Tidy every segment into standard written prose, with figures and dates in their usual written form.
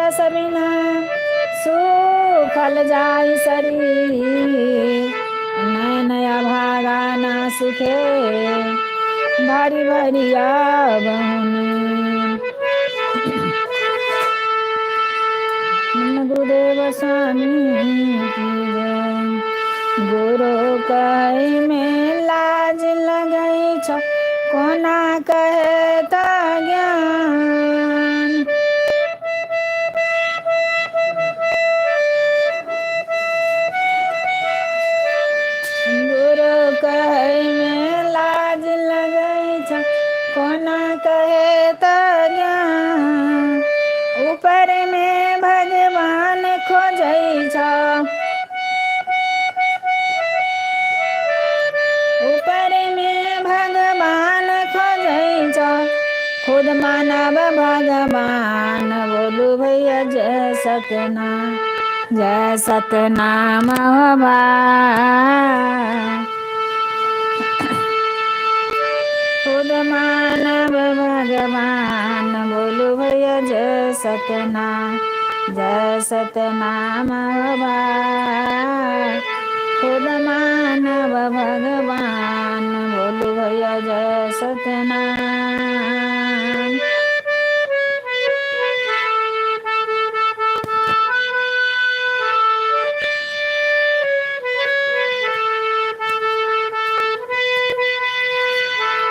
रस बिना सूखल जाई शरीर, नया भागा ना सुखे भारी भारी बहुनी। गुरुदेव स्वामी की जय। गुरु कहे में लाज लगई छ, कोना कहे त ज्ञान। गुरु कहे में लाज लगई छ, कोना कहे त ज्ञान। ऊपर में भगवान खोजई छ, ऊपर में भगवान खोजई छ, खुद मानव भगवान। बोलू भैया जय सतनाम, जय सतनाम बाबा। खुद मानव भगवान। बोलू भैया जय सतनाम, जय सतनाम बाबा। खुद मानव भगवान। बोलू भैया जय सतनाम।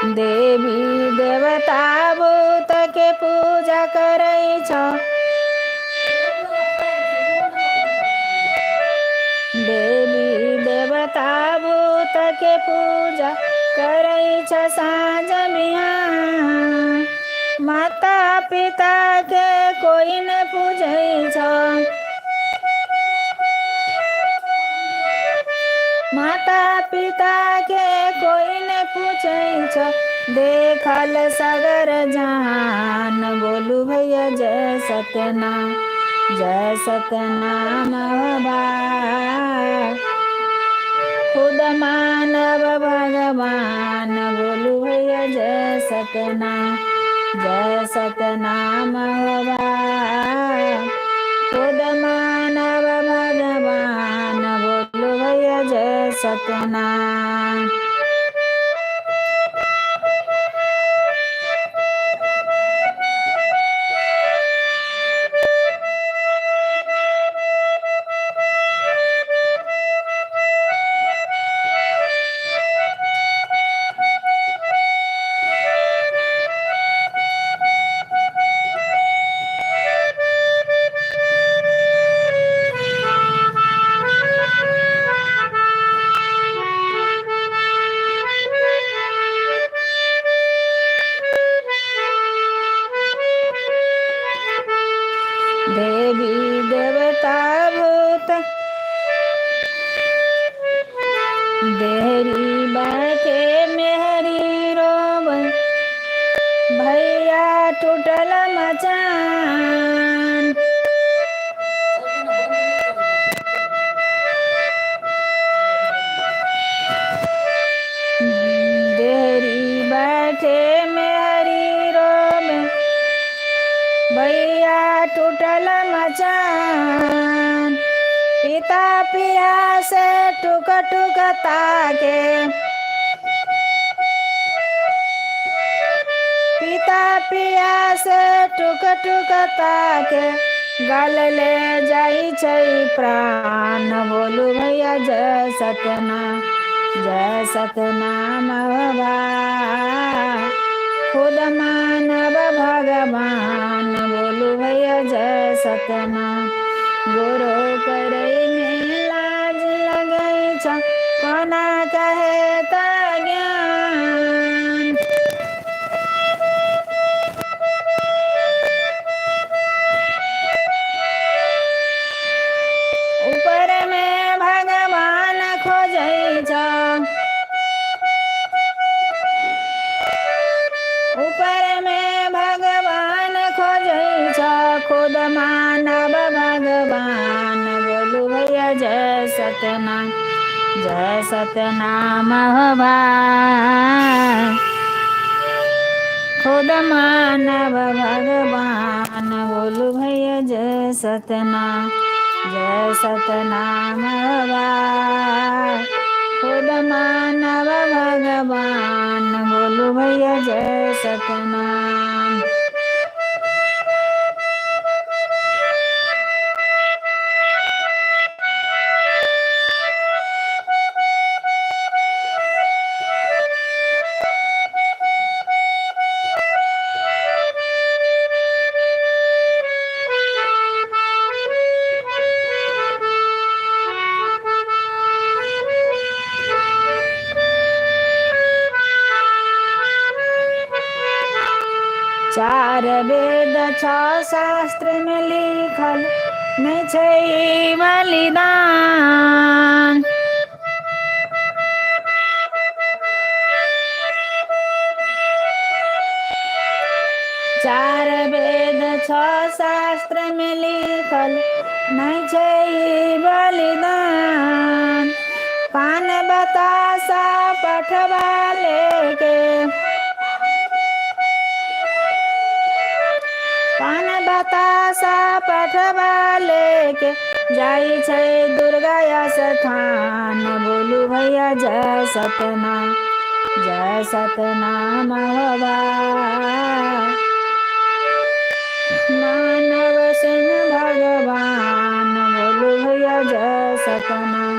देवी देवता भूत के पूजा करई छ, देवी देवता भूत के पूजा करई छ साँझ बिहान। माता पिता के कोई न पूजई छ, माता पिता के कोई न पूछई छ, देखल सगर जहान। बोलू भैया जय सतनाम, जय सतनाम बाबा। खुद मानव भगवान। बोलू भैया जय सतनाम, जय सतनाम बाबा। खुद मानव भगवान। बोलू भैया जय सतनाम। देवी देवता भूत देहरी बाके मेहरी रोब, भैया टूटल मचान। देहरी बाके मेहरी रोब, भैया टूटल मचान। पिता पिया से टुक टुक ताके, पिता पिया से टुक टुक ताके, गल ले जाई छै प्राण। बोलू भैया जय सतनाम, जय सतनाम बाबा। खुद मानव भगवान। बोलू भैया जय सतनाम। गुरु करई में लाज लगई छ, कोना कहे त ज्ञान। ऊपर में भगवान खोजई छ, ऊपर में भगवान खोजई छ, खुद मानव भगवान। बोलू भैया जय सतनाम, जय सतनाम बाबा। खुद मानव भगवान बोलू भैया जय सतनाम बाबा। खुद मानव भगवान बोलू भैया जय सतनाम। चार वेद छह शास्त्र में लिखल नहीं छै बलिदान। चार वेद छह शास्त्र में लिखल नहीं छै बलिदान। पान बतासा पठवा लेके पान बतासा पठवा लेके जाई छै दुर्गा स्थान बोलू भैया जय सतनाम बाबा। मानव सिंह भगवान बोलू भैया जय सतनाम।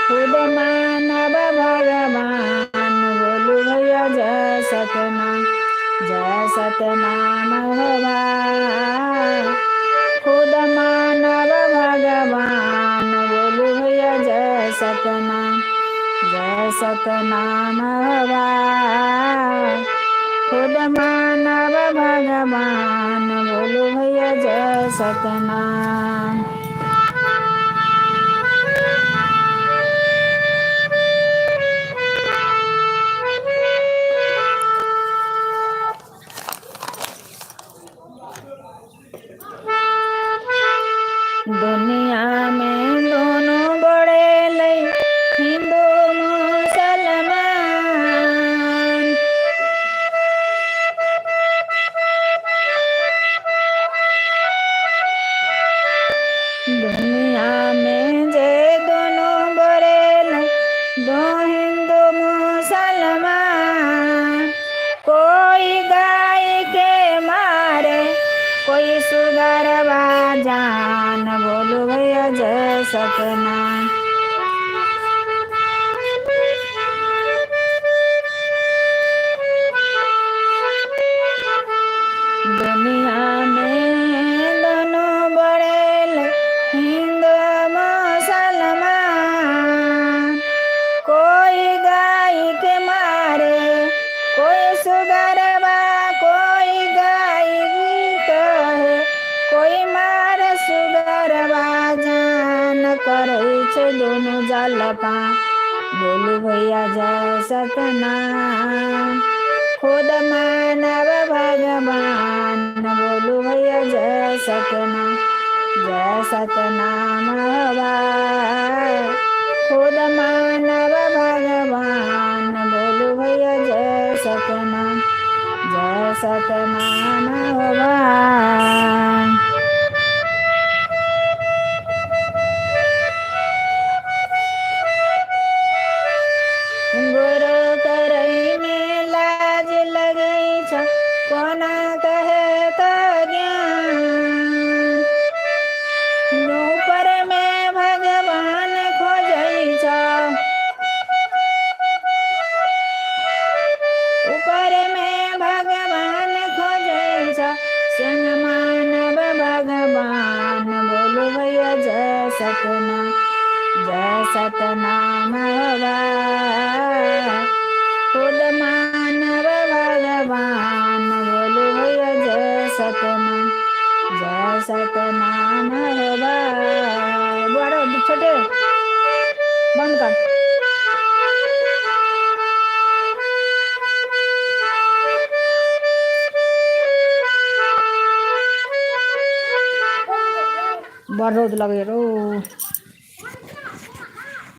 खुद मानव भगवान बोलू भैया जय सतनाम बाबा। खुद मानव भगवान बोलू भैया जय सतनाम बाबा। खुद मानव भगवान बोलू भैया जय सतनाम। दुनिया में दोनों बड़े लई हिंदू मुसलमान। दुनिया में जे दोनों बड़े लई दो हिंदू मुसलमान। कोई गाय के मारे कोई सुगरवा जान बोलू भैया जय सतनाम। दुनिया में दोनों बड़े हिंदू मुसलमान। कोई गाय के मारे कोई सुगरवा कोई गाय कहे कोई मार सुगरवा जान करे छे दोनों जलपा बोलू भैया जय सतनाम। खुद मानव भगवान बोलू भैया जय सतनाम बाबा। खुद मानव भगवान बोलू भैया जय सतनाम बाबा। गुरु करई में लाज लगई छ कोना कहे त ज्ञान। ऊपर में भगवान खोजई छ ऊपर में भगवान खोजई छ संग मानव भगवान बोलू भैया जय सतनाम बाबा। खुद मानव भगवान बोलू भैया जय सतनाम बाबा। बड़ो छोटे बंद कर। बड़ रोद लगे रो।